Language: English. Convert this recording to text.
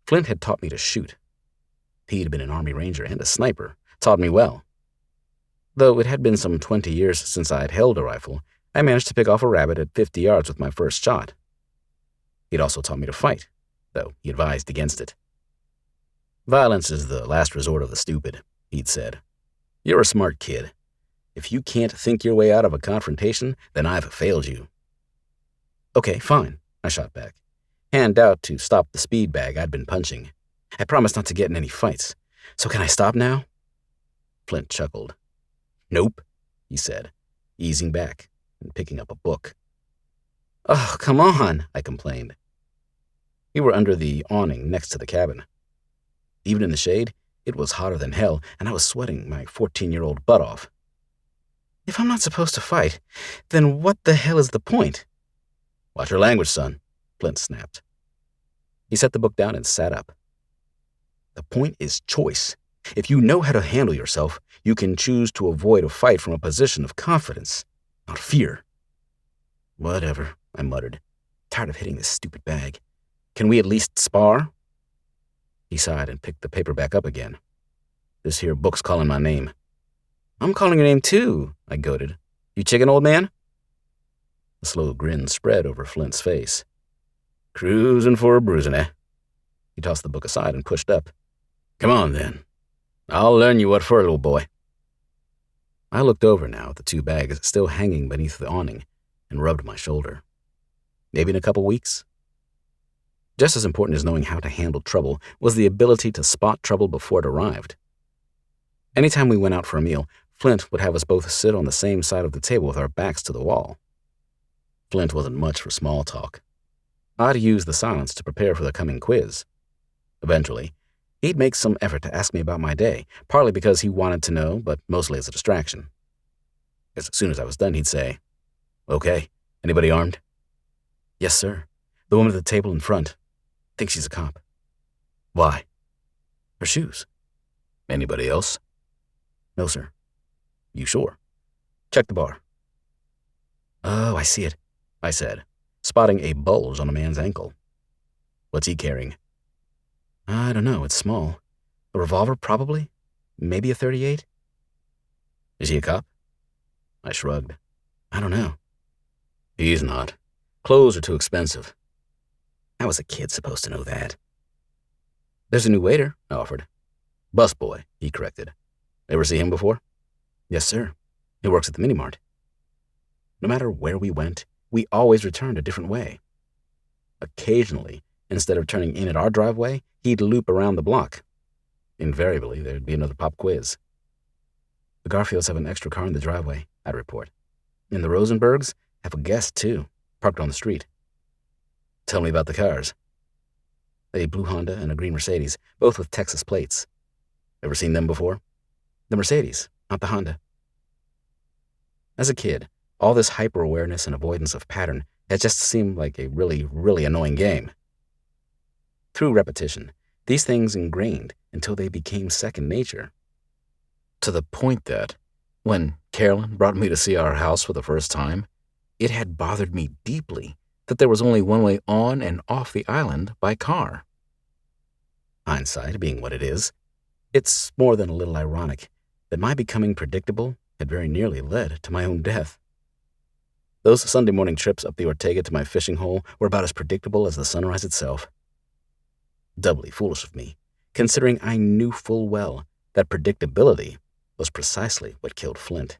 Flint had taught me to shoot. He'd been an Army Ranger and a sniper, taught me well. Though it had been some 20 years since I had held a rifle, I managed to pick off a rabbit at 50 yards with my first shot. He'd also taught me to fight, though he advised against it. Violence is the last resort of the stupid, he'd said. You're a smart kid. If you can't think your way out of a confrontation, then I've failed you. Okay, fine, I shot back, hand out to stop the speed bag I'd been punching. I promised not to get in any fights. So can I stop now? Flint chuckled. Nope, he said, easing back and picking up a book. Oh, come on, I complained. We were under the awning next to the cabin. Even in the shade, it was hotter than hell, and I was sweating my 14-year-old butt off. If I'm not supposed to fight, then what the hell is the point? Watch your language, son, Flint snapped. He set the book down and sat up. The point is choice. If you know how to handle yourself, you can choose to avoid a fight from a position of confidence, not fear. Whatever, I muttered, tired of hitting this stupid bag. Can we at least spar? He sighed and picked the paper back up again. This here book's calling my name. I'm calling your name too, I goaded. You chicken, old man? A slow grin spread over Flint's face. Cruising for a bruising, eh? He tossed the book aside and pushed up. Come on, then. I'll learn you what for, little boy. I looked over now at the two bags still hanging beneath the awning and rubbed my shoulder. Maybe in a couple weeks? Just as important as knowing how to handle trouble was the ability to spot trouble before it arrived. Anytime we went out for a meal, Flint would have us both sit on the same side of the table with our backs to the wall. Flint wasn't much for small talk. I'd use the silence to prepare for the coming quiz. Eventually, he'd make some effort to ask me about my day, partly because he wanted to know, but mostly as a distraction. As soon as I was done, he'd say, Okay, anybody armed? Yes, sir. The woman at the table in front. Think she's a cop. Why? Her shoes. Anybody else? No, sir. You sure? Check the bar. Oh, I see it, I said, spotting a bulge on a man's ankle. What's he carrying? I don't know, it's small. A revolver, probably? Maybe a .38? Is he a cop? I shrugged. I don't know. He's not. Clothes are too expensive. How was a kid supposed to know that? There's a new waiter, I offered. Busboy, he corrected. Ever see him before? Yes, sir. He works at the mini-mart. No matter where we went, we always returned a different way. Occasionally, instead of turning in at our driveway, he'd loop around the block. Invariably, there'd be another pop quiz. The Garfields have an extra car in the driveway, I'd report. And the Rosenbergs have a guest, too, parked on the street. Tell me about the cars. A blue Honda and a green Mercedes, both with Texas plates. Ever seen them before? The Mercedes, not the Honda. As a kid, all this hyper-awareness and avoidance of pattern had just seemed like a really, really annoying game. Through repetition, these things ingrained until they became second nature. To the point that, when Carolyn brought me to see our house for the first time, it had bothered me deeply that there was only one way on and off the island by car. Hindsight being what it is, it's more than a little ironic that my becoming predictable had very nearly led to my own death. Those Sunday morning trips up the Ortega to my fishing hole were about as predictable as the sunrise itself. Doubly foolish of me, considering I knew full well that predictability was precisely what killed Flint.